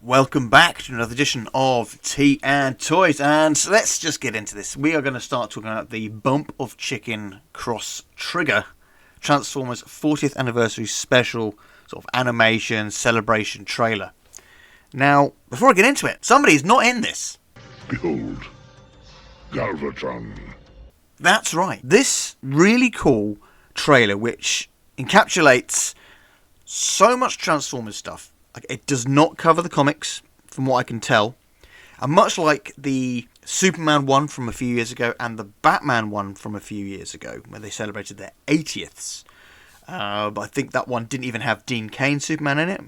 Welcome back to another edition of Tea and Toys, and let's just get into this. We are going to start talking about the Bump of Chicken Cross Trigger Transformers 40th Anniversary Special sort of animation celebration trailer. Now, before I get into it, somebody's not in this. Behold, Galvatron. That's right. This really cool trailer, which encapsulates so much Transformers stuff. It does not cover the comics, from what I can tell. And much like the Superman one from a few years ago and the Batman one from a few years ago, where they celebrated their 80ths. But I think that one didn't even have Dean Cain Superman in it.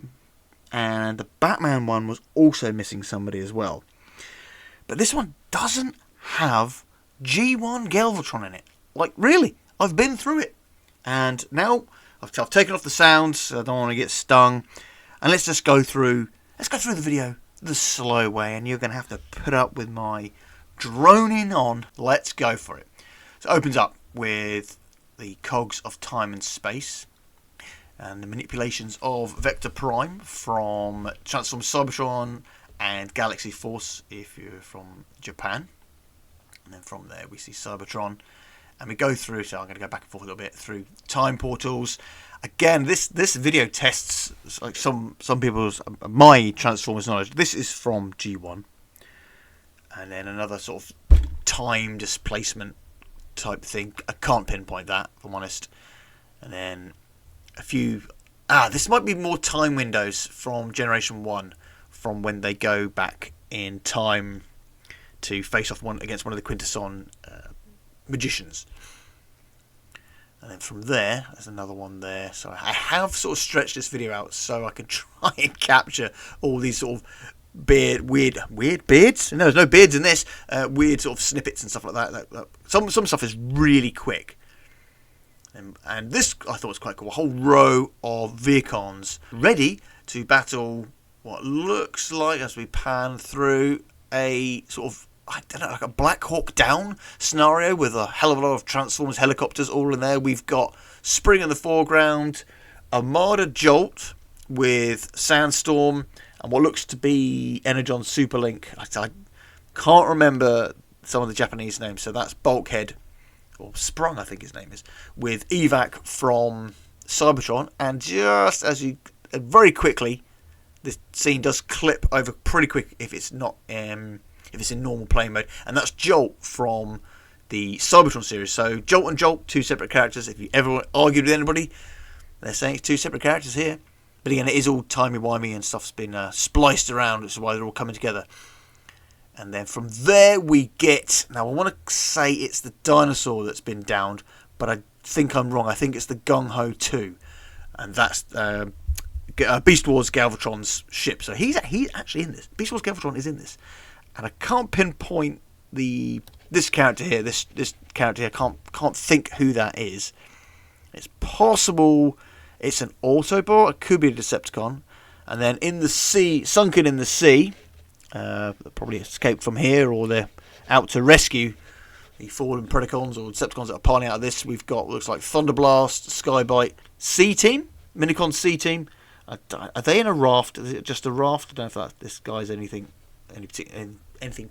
And the Batman one was also missing somebody as well. But this one doesn't have G1 Galvatron in it. Like, really, I've been through it. And now I've taken off the sounds, I don't want to get stung. And let's just go through the video the slow way, and you're going to have to put up with my droning on. Let's go for it. So it opens up with the cogs of time and space, and the manipulations of Vector Prime from Transformers Cybertron and Galaxy Force if you're from Japan. And then from there we see Cybertron. And we go through, so I'm going to go back and forth a little bit, through time portals. Again, this video tests like some people's, my Transformers knowledge. This is from G1. And then another sort of time displacement type thing. I can't pinpoint that, if I'm honest. And then a few... this might be more time windows from Generation 1, from when they go back in time to face off against one of the Quintesson magicians. And then from there's another one there. So I have sort of stretched this video out so I can try and capture all these sort of weird beards. No, there's no beards in this. Weird sort of snippets and stuff like that. Some stuff is really quick. And this I thought was quite cool. A whole row of Vehicons ready to battle what looks like, as we pan through, a sort of, I don't know, like a Black Hawk Down scenario with a hell of a lot of Transformers helicopters all in there. We've got Spring in the foreground, Armada Jolt with Sandstorm, and what looks to be Energon Superlink. I can't remember some of the Japanese names, so that's Bulkhead, or Sprung I think his name is, with Evac from Cybertron. And just as you, very quickly, this scene does clip over pretty quick if it's not... if it's in normal play mode, and that's Jolt from the Cybertron series. So Jolt and Jolt, two separate characters. If you ever argued with anybody, they're saying it's two separate characters here. But again, it is all timey-wimey and stuff's been spliced around, which is why they're all coming together. And then from there we get... Now I want to say it's the dinosaur that's been downed, but I think I'm wrong. I think it's the Gung Ho 2. And that's Beast Wars Galvatron's ship. So he's actually in this. Beast Wars Galvatron is in this. And I can't pinpoint this character here. This character here, can't think who that is. It's possible it's an Autobot. It could be a Decepticon. And then in the sea, sunken in the sea, probably escaped from here, or they're out to rescue the fallen Predacons or Decepticons that are piling out of this. We've got what looks like Thunderblast, Skybite, C-Team, Minicon C-Team. Are they in a raft? Is it just a raft? I don't know if this guy's anything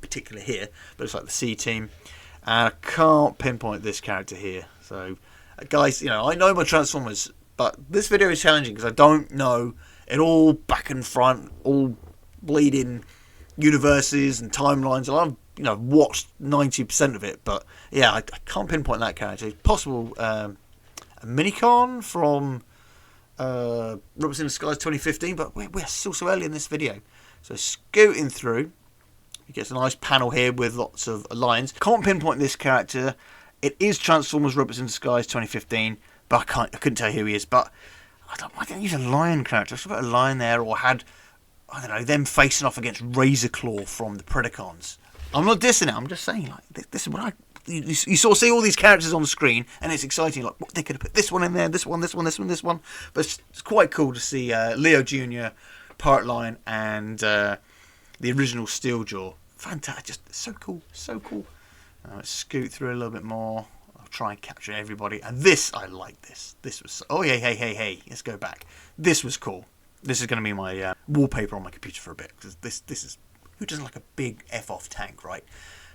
particular here, but it's like the C-Team. And I can't pinpoint this character here. So, guys, I know my Transformers, but this video is challenging because I don't know it all back and front, all bleeding universes and timelines. I've watched 90% of it, but yeah, I can't pinpoint that character. It's possible a Minicon from Robots in Disguise 2015, but we're still so early in this video. So scooting through, you get a nice panel here with lots of lines. Can't pinpoint this character. It is Transformers Robots in Disguise 2015, but I couldn't tell you who he is. But why didn't I use a lion character? I should have put a lion there, or had, I don't know, them facing off against Razorclaw from the Predacons. I'm not dissing it. I'm just saying, like, this is what you sort of see all these characters on the screen, and it's exciting. Like, they could have put this one in there, this one. But it's quite cool to see Leo Jr., Part Lion, and the original Steeljaw. Fantastic, just so cool. Let's scoot through a little bit more. I'll try and capture everybody. And this, I like this. This was, hey, let's go back. This was cool. This is going to be my wallpaper on my computer for a bit, because this is, who doesn't like a big F-off tank, right?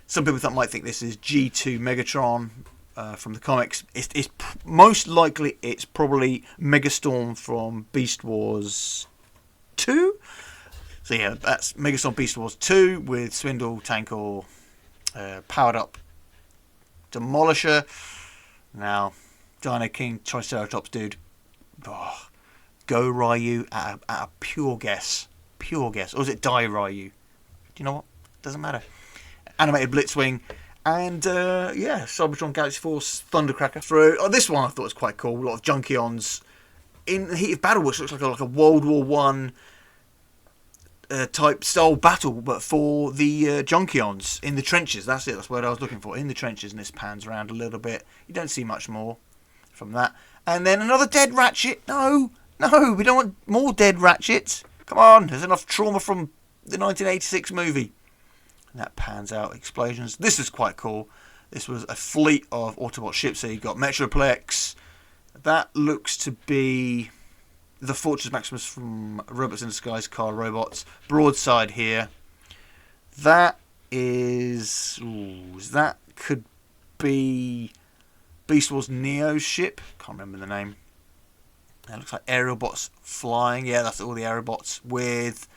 Some people might think this is G2 Megatron from the comics. It's most likely it's probably Megastorm from Beast Wars 2. So yeah, that's Megastorm Beast Wars 2 with Swindle, Tankor, powered up Demolisher. Now, Dino King, Triceratops dude. Oh, go Ryu at a pure guess. Pure guess. Or is it Die Ryu? Do you know what? Doesn't matter. Animated Blitzwing. And, yeah, Cybertron Galaxy Force Thundercracker. This one I thought was quite cool. A lot of Junkions in the heat of battle, which looks like a World War One type style battle, but for the Junkions in the trenches. That's it. That's the word I was looking for. In the trenches, and this pans around a little bit. You don't see much more from that. And then another dead Ratchet. No, we don't want more dead Ratchets. Come on, there's enough trauma from the 1986 movie. And that pans out. Explosions. This is quite cool. This was a fleet of Autobot ships. So you've got Metroplex. That looks to be the Fortress Maximus from Robots in Disguise, Car Robots. Broadside here. That is... that could be Beast Wars Neo's ship. Can't remember the name. That looks like aerial bots flying. Yeah, that's all the aerial bots with...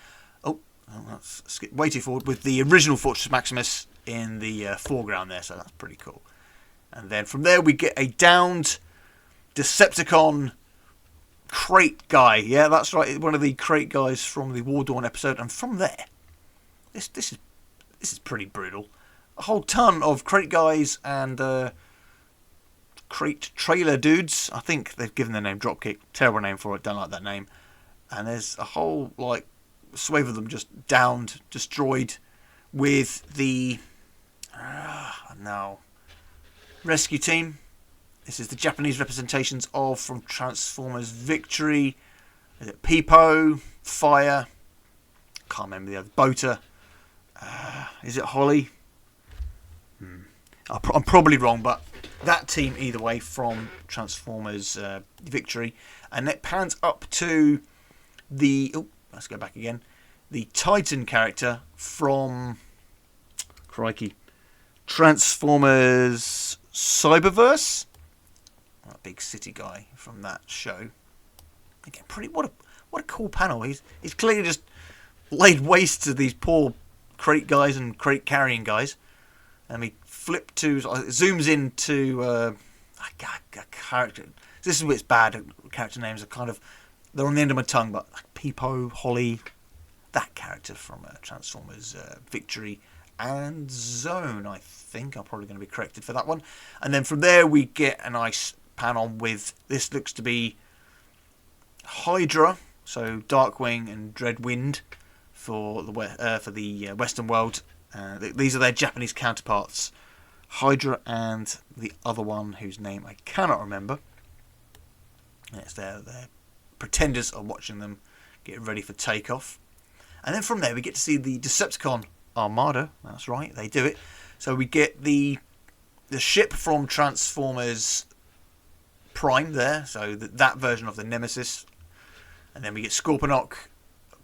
Oh, that's way too forward. With the original Fortress Maximus in the foreground there. So that's pretty cool. And then from there we get a downed Decepticon crate guy. Yeah, that's right. One of the crate guys from the War Dawn episode. And from there, this is pretty brutal. A whole ton of crate guys and crate trailer dudes. I think they've given their name Dropkick. Terrible name for it. Don't like that name. And there's a whole swathe of them just downed, destroyed, with the rescue team. This is the Japanese representations of from Transformers Victory. Is it Peepo? Fire? Can't remember the other. Boater. Is it Holly? I'm probably wrong, but that team either way from Transformers Victory. And it pans up to the... Oh, let's go back again. The Titan character from... Crikey. Transformers Cyberverse. A big city guy from that show. Again, what a cool panel. He's clearly just laid waste to these poor crate guys and crate carrying guys. And we flip to, zooms into a character. This is where it's bad. Character names are kind of, they're on the end of my tongue, but like Peepo, Holly, that character from Transformers Victory and Zone. I think I'm probably going to be corrected for that one. And then from there we get a nice pan on with, this looks to be Hydra, so Darkwing and Dreadwind for the Western world. These are their Japanese counterparts, Hydra and the other one whose name I cannot remember. It's their pretenders are watching them get ready for takeoff. And then from there we get to see the Decepticon Armada. That's right, they do it. So we get the ship from Transformers Prime there, so that version of the Nemesis. And then we get Scorponok,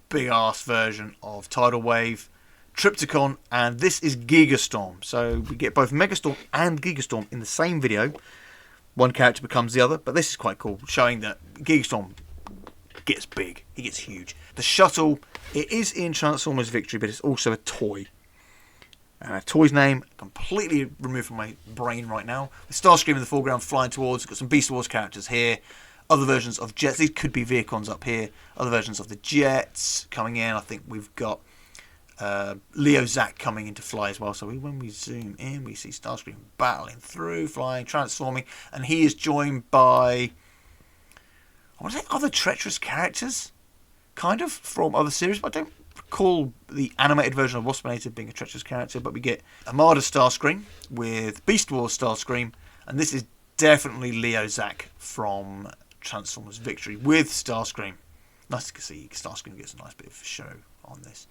big ass version of Tidal Wave, Trypticon, and this is Gigastorm. So we get both Megastorm and Gigastorm in the same video. One character becomes the other, but this is quite cool, showing that Gigastorm gets big, he gets huge. The shuttle, it is in Transformers Victory, but it's also a toy. And a toy's name completely removed from my brain right now. The Starscream in the foreground flying towards. Got some Beast Wars characters here. Other versions of jets. These could be Vehicons up here. Other versions of the jets coming in. I think we've got Leo Zack coming into fly as well. So when we zoom in, we see Starscream battling through, flying, transforming. And he is joined by, I want to say, other treacherous characters. Kind of, from other series. But I don't recall the animated version of Waspinator being a treacherous character, but we get Armada Starscream with Beast Wars Starscream, and this is definitely Leo Zack from Transformers Victory with Starscream. Nice to see Starscream gets a nice bit of a show on this.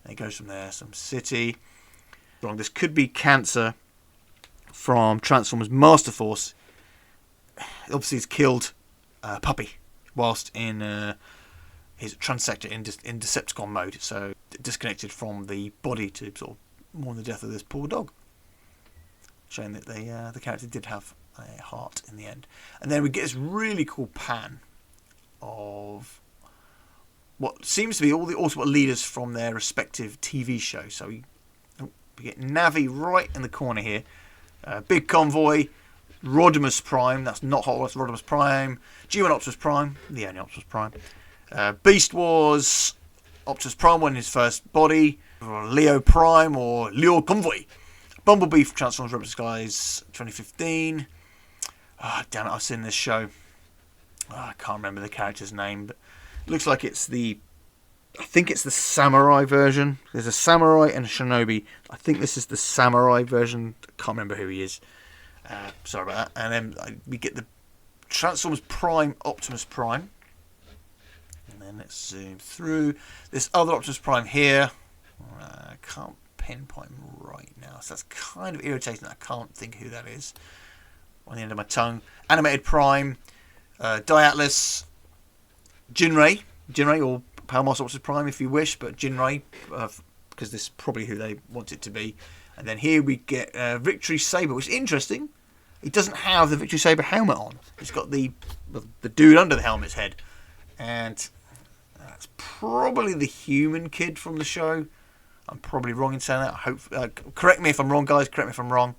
And it goes from there, some city. This could be Cancer from Transformers Master Force. Obviously, he's killed Puppy whilst in his transector in Decepticon mode, so disconnected from the body to sort of mourn the death of this poor dog, showing that the character did have a heart in the end. And then we get this really cool pan of what seems to be all the Autobot leaders from their respective TV shows. So we get Navi right in the corner here. Big Convoy, Rodimus Prime, that's not Hot Wheels, Rodimus Prime, G1 Optimus Prime, the only Optimus Prime. Beast Wars, Optimus Prime won his first body, Leo Prime or Leo Convoy. Bumblebee from Transformers Rebel Skies 2015. Damn it, I've seen this show. I can't remember the character's name, but it looks like I think it's the samurai version. There's a samurai and a shinobi. I think this is the samurai version. I can't remember who he is. Sorry about that. And then we get the Transformers Prime, Optimus Prime. And then let's zoom through. This other Optimus Prime here. I can't pinpoint him right now. So that's kind of irritating. I can't think who that is. On the end of my tongue. Animated Prime. Diatlas. Jinray, or Power Master Optimus Prime if you wish, but Jinray, because this is probably who they want it to be. And then here we get Victory Saber, which is interesting. He doesn't have the Victory Saber helmet on. He's got the dude under the helmet's head. And that's probably the human kid from the show. I'm probably wrong in saying that. I hope. Correct me if I'm wrong, guys. Correct me if I'm wrong.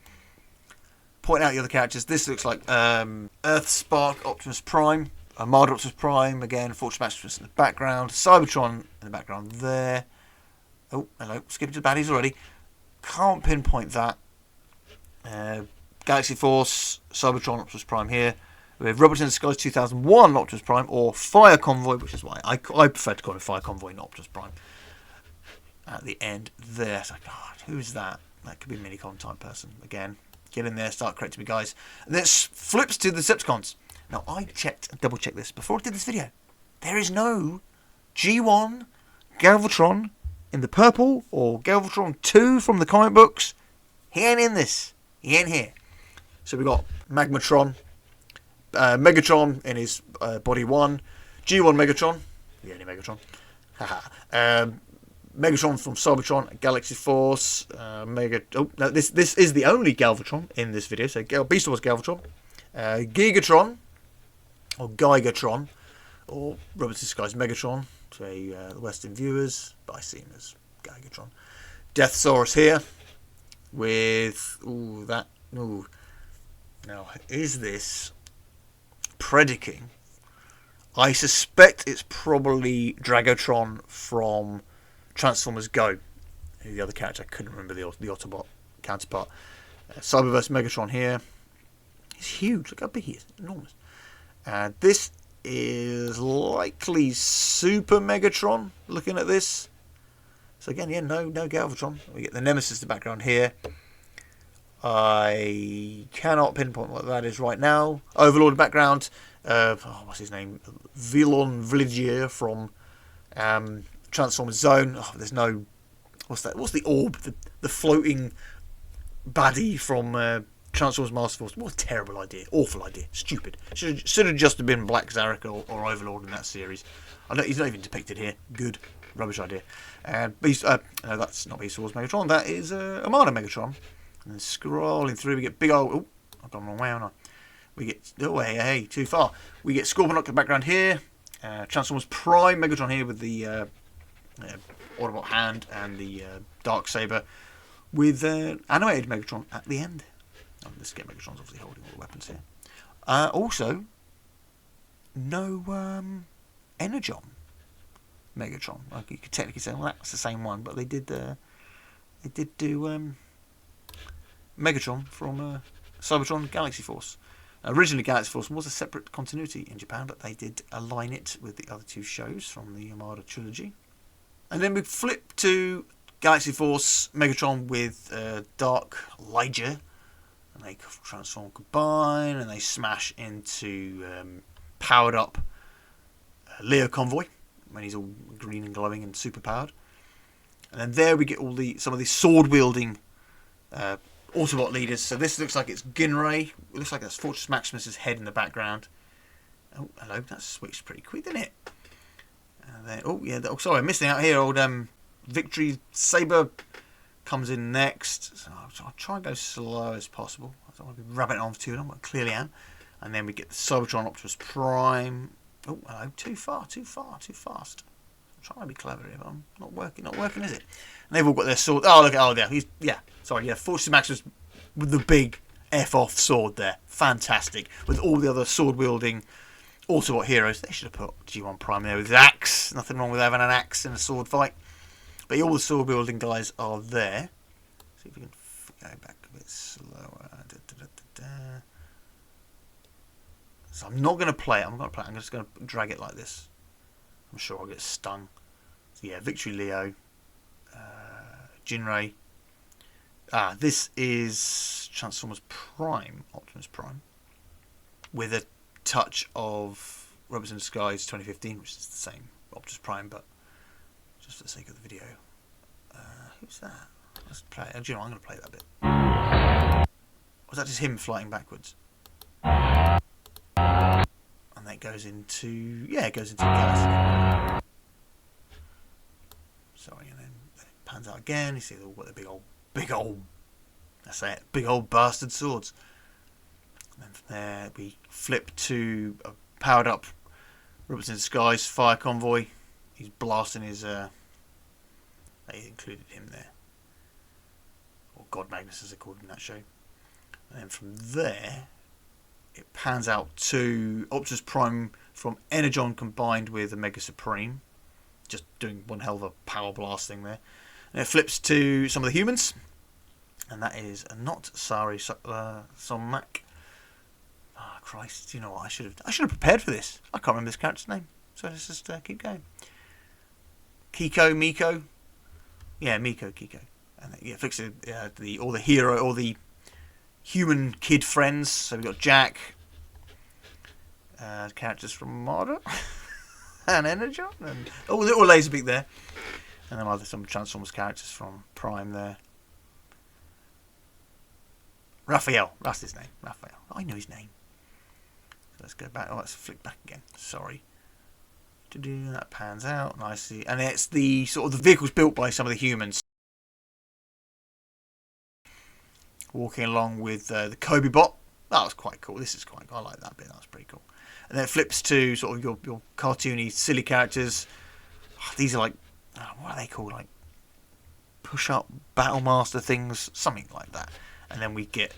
Point out the other characters. This looks like Earthspark Optimus Prime. Armada Optimus Prime, again, Fortress Maximus in the background. Cybertron in the background there. Oh, hello. Skipping to the baddies already. Can't pinpoint that. Galaxy Force, Cybertron Optimus Prime here. We have Robots in Disguise 2001 Optimus Prime, or Fire Convoy, which is why I prefer to call it Fire Convoy, not Optimus Prime. At the end there. So, God, who's that? That could be a Minicon type person. Again, get in there, start correcting me, guys. And then it flips to the Decepticons. Now, I checked and double-checked this before I did this video. There is no G1 Galvatron in the purple or Galvatron 2 from the comic books. He ain't in this. He ain't here. So we've got Magmatron, Megatron in his body 1, G1 Megatron, the only Megatron, Megatron from Cybertron, Galaxy Force, this is the only Galvatron in this video, so Beast Wars Galvatron, Gigatron, or Gigatron, or Robots in Disguise Megatron, to the Western viewers, but I see him as Gigatron. Deathsaurus here, with, now, is this Predaking? I suspect it's probably Dragotron from Transformers Go. The other character, I couldn't remember the Autobot counterpart. Cyberverse Megatron here. He's huge. Look how big he is. Enormous. This is likely Super Megatron, looking at this. So again, yeah, no Galvatron. We get the Nemesis in the background here. I cannot pinpoint what that is right now. Overlord in the background. What's his name? Vilon Vligier from Transformers Zone. Oh, there's no... What's that? What's the orb? The floating baddie from Transformers Master Force. What a terrible idea. Awful idea. Stupid. Should have just been Black Zarek or Overlord in that series. I know he's not even depicted here. Good. Rubbish idea. Beast... no, that's not Beast Wars Megatron. That is Armada Megatron. And scrolling through, we get big old... Oh, I've gone the wrong way, haven't I? We get... Oh, hey, too far. We get Scorponok in the background here. Transformers Prime Megatron here with the Autobot hand and the Dark Saber. With animated Megatron at the end. Oh, this game Megatron's obviously holding all the weapons here. Also, no Energon Megatron. Like you could technically say, well, that's the same one, but they did do Megatron from Cybertron Galaxy Force. Originally, Galaxy Force was a separate continuity in Japan, but they did align it with the other two shows from the Armada trilogy. And then we flip to Galaxy Force Megatron with Dark Ledger, and they transform, combine, and they smash into powered up Leo Convoy when he's all green and glowing and super powered. And then there we get some of these sword wielding Autobot leaders. So this looks like it's Ginray. It looks like that's Fortress Maximus's head in the background. Oh, hello. That's switched pretty quick, didn't it? And then, oh yeah, sorry, I'm missing out here. Old Victory Saber comes in next. So I'll try and go slow as possible. I don't want to be rabbiting on for too long, but I clearly am. And then we get the Cybertron Optimus Prime. Oh, hello, too fast. I'm trying to be clever here, but I'm not working, is it? And they've all got their sword. Oh, look, Forces Maximus with the big F-off sword there. Fantastic. With all the other sword-wielding Autobot heroes. They should have put G1 Prime there with his axe. Nothing wrong with having an axe in a sword fight. But all the sword-wielding guys are there. See if we can go back a bit slower. So I'm not going to play it. I'm just going to drag it like this. I'm sure I'll get stung. So yeah, Victory Leo. Jinray. This is Transformers Prime, Optimus Prime, with a touch of Robots in Disguise 2015, which is the same Optimus Prime, but just for the sake of the video. Who's that? Let's play it. Do you know, I'm going to play that bit. Was that just him flying backwards? And that goes into... Yeah, it goes into the galaxy. Sorry, and then it pans out again. You see they've all got the big old... That's it. Big old bastard swords. And then from there we flip to a powered up Robots in Disguise fire convoy. He's blasting his... They included him there. Or God Magnus as they're called in that show. And then from there, it pans out to Optimus Prime from Energon combined with Omega Supreme. Just doing one hell of a power blast thing there. And it flips to some of the humans. And that is not Sari Sommak. Ah, Christ, you know what? I should have prepared for this. I can't remember this character's name. So let's just keep going. Miko. Yeah, Kiko. And it flicks to all the human kid friends. So we've got Jack, characters from Marder, and Energon, and the little Laserbeak there. And then some Transformers characters from Prime there. Raphael, that's his name. Raphael. I know his name. So let's go back. Let's flick back again. Sorry. That pans out nicely, and it's the sort of the vehicles built by some of the humans walking along with the Kobe bot. That was quite cool. This is quite cool. I like that bit. That was pretty cool. And then it flips to sort of your cartoony, silly characters. These are like, what are they called? Like push-up battle master things, something like that. And then we get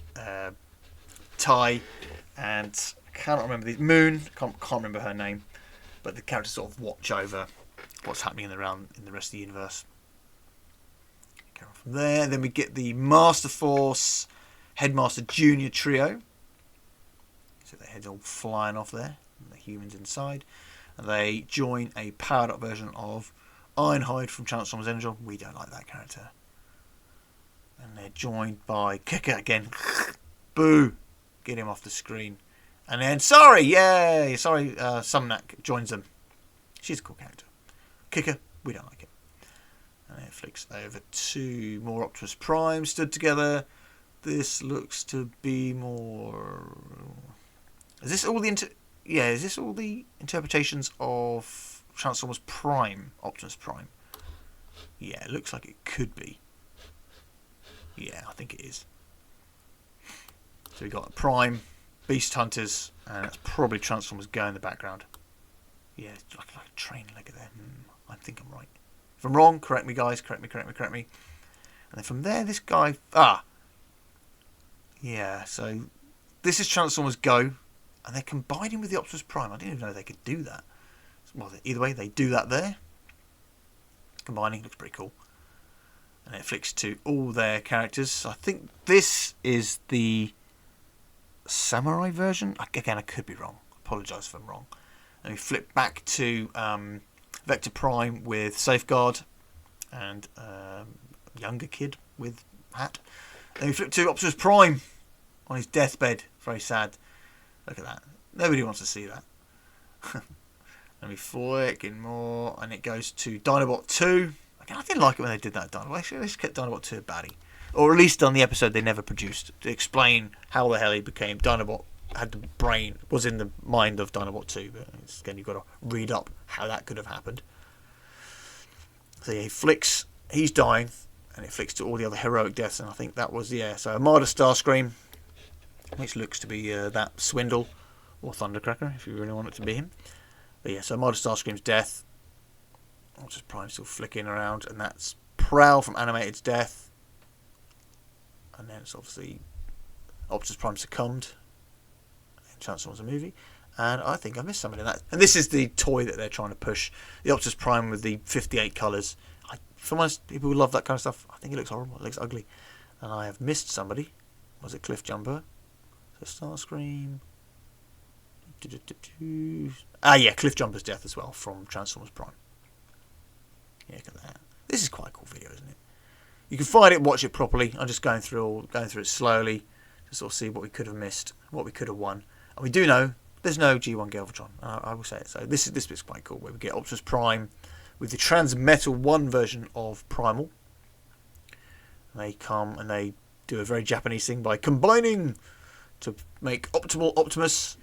Ty and I cannot remember the Moon. Can't remember her name. But the characters sort of watch over what's happening in the rest of the universe. Go on from there, then we get the Master Force Headmaster Junior trio. So their heads all flying off there, and the humans inside. And they join a powered up version of Ironhide from Transformers Energon. We don't like that character. And they're joined by Kicker again. Boo! Get him off the screen. And then, Sumnak joins them. She's a cool character. Kicker, we don't like it. And then it flicks over to more Optimus Prime stood together. This looks to be more... Is this all the interpretations of Transformers Prime, Optimus Prime? Yeah, it looks like it could be. Yeah, I think it is. So we got Prime, Beast Hunters, and that's probably Transformers Go in the background. Yeah, it's like a train leg there. I think I'm right. If I'm wrong, correct me, guys. Correct me. And then from there, this guy... Yeah, so this is Transformers Go, and they're combining with the Optimus Prime. I didn't even know they could do that. Well, either way, they do that there. Combining looks pretty cool. And it flicks to all their characters. I think this is the Samurai version. Again, I could be wrong. I apologise if I'm wrong. And we flip back to Vector Prime with Safeguard and younger kid with hat. Then we flip to Optimus Prime on his deathbed. Very sad. Look at that. Nobody wants to see that. And we flick in more, and it goes to Dinobot 2. Again, I didn't like it when they did that. Actually, they just kept Dinobot 2 a baddie. Or at least on the episode they never produced, to explain how the hell he became Dinobot. Had the brain, was in the mind of Dinobot 2. But again, you've got to read up how that could have happened. So yeah, he flicks, he's dying, and it flicks to all the other heroic deaths, and I think that was, yeah, so Armada Starscream, which looks to be that Swindle, or Thundercracker, if you really want it to be him. But yeah, so Armada Starscream's death, Optimus Prime still flicking around, and that's Prowl from Animated's death, and then it's obviously Optimus Prime succumbed in Transformers the movie. And I think I missed something in that. And this is the toy that they're trying to push. The Optimus Prime with the 58 colours. For most people who love that kind of stuff, I think it looks horrible. It looks ugly. And I have missed somebody. Was it Cliff Jumper? So Starscream. Ah, yeah, Cliff Jumper's death as well from Transformers Prime. Yeah, look at that. This is quite a cool video, isn't it? You can find it, watch it properly. I'm just going through it slowly to sort of see what we could have missed, what we could have won. And we do know there's no G1 Galvatron. I will say it. So this bit's quite cool, where we get Optimus Prime with the Transmetal 1 version of Primal. And they come and they do a very Japanese thing by combining to make Optimal Optimus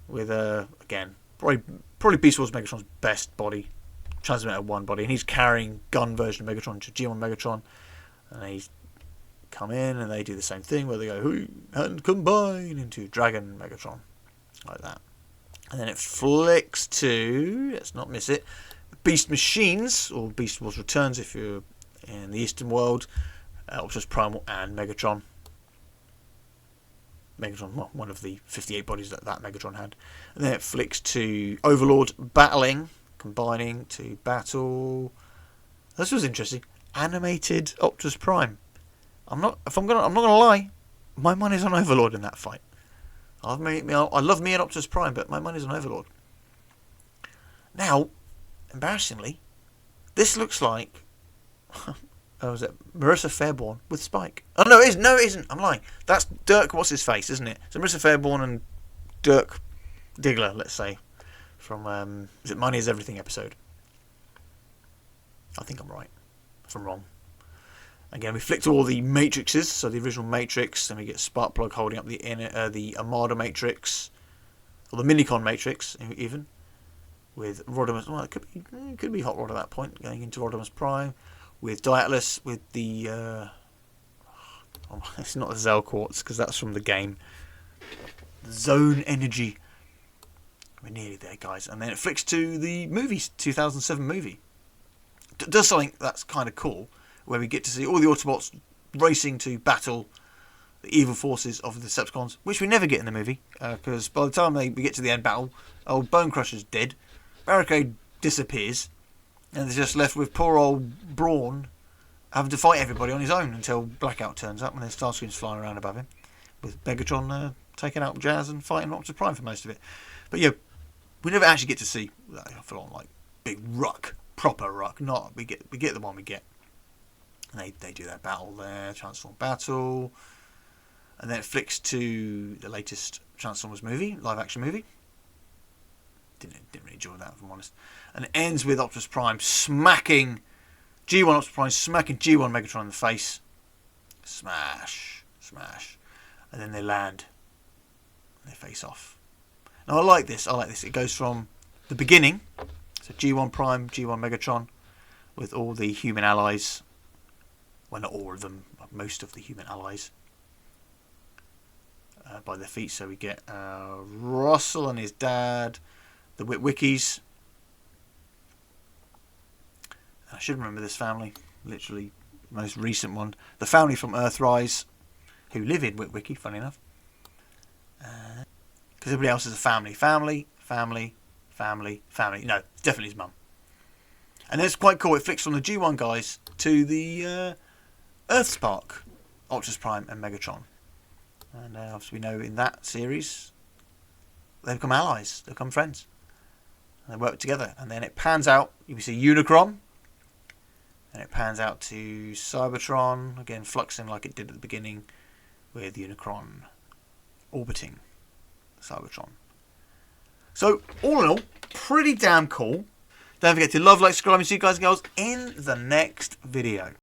with again probably Beast Wars Megatron's best body, Transmetal 1 body, and he's carrying gun version of Megatron to G1 Megatron, and they come in and they do the same thing where they go and combine into Dragon Megatron. Like that. And then it flicks to, let's not miss it, Beast Machines, or Beast Wars Returns if you're in the Eastern world, Optimus Primal and Megatron. Megatron, well, one of the 58 bodies that Megatron had. And then it flicks to Overlord battling, combining to battle. This was interesting. Animated Optimus Prime. I'm not gonna lie, my money's on Overlord in that fight. I love me and Optimus Prime, but my money's on Overlord. Now, embarrassingly, this looks like was it Marissa Fairborn with Spike? Oh no, it isn't. No, it isn't. I'm lying. That's Dirk. What's his face, isn't it? So Marissa Fairborn and Dirk Diggler, let's say, from is it Money Is Everything episode? I think I'm right. If I'm wrong. Again, we flick to all the matrices, so the original Matrix, and we get Sparkplug holding up the Armada Matrix, or the Minicon Matrix, even, with Rodimus. Well, it could be Hot Rod at that point, going into Rodimus Prime, with Diatlus, with the it's not the Zell Quartz because that's from the game. Zone Energy. We're nearly there, guys, and then it flicks to the movie, 2007 movie. Does something that's kind of cool, where we get to see all the Autobots racing to battle the evil forces of the Decepticons, which we never get in the movie, because by the time we get to the end battle, old Bone Crusher's dead, Barricade disappears, and they're just left with poor old Brawn having to fight everybody on his own until Blackout turns up, and then Starscream's flying around above him, with Megatron taking out Jazz and fighting Optimus Prime for most of it. But yeah, we never actually get to see that full on like big ruck, proper ruck. Not we get the one we get. And they do that battle there, Transform battle, and then it flicks to the latest Transformers movie, live action movie. Didn't really enjoy that, if I'm honest. And it ends with Optimus Prime smacking G1 Optimus Prime smacking G1 Megatron in the face. Smash, smash, and then they land. And they face off. Now I like this. It goes from the beginning, so G1 Prime, G1 Megatron, with all the human allies. Well, not all of them, but most of the human allies by their feet. So we get Russell and his dad, the Witwickies. I should remember this family, literally the most recent one. The family from Earthrise, who live in Witwicky, funny enough. Because everybody else is a family. Family. No, it's definitely his mum. And it's quite cool. It flicks from the G1 guys to the Earthspark, Optimus Prime and Megatron. And obviously we know in that series, they become allies. They become friends. And they work together. And then it pans out. You see Unicron. And it pans out to Cybertron. Again, fluxing like it did at the beginning. With Unicron orbiting Cybertron. So, all in all, pretty damn cool. Don't forget to love, like, subscribe, and see you guys and girls in the next video.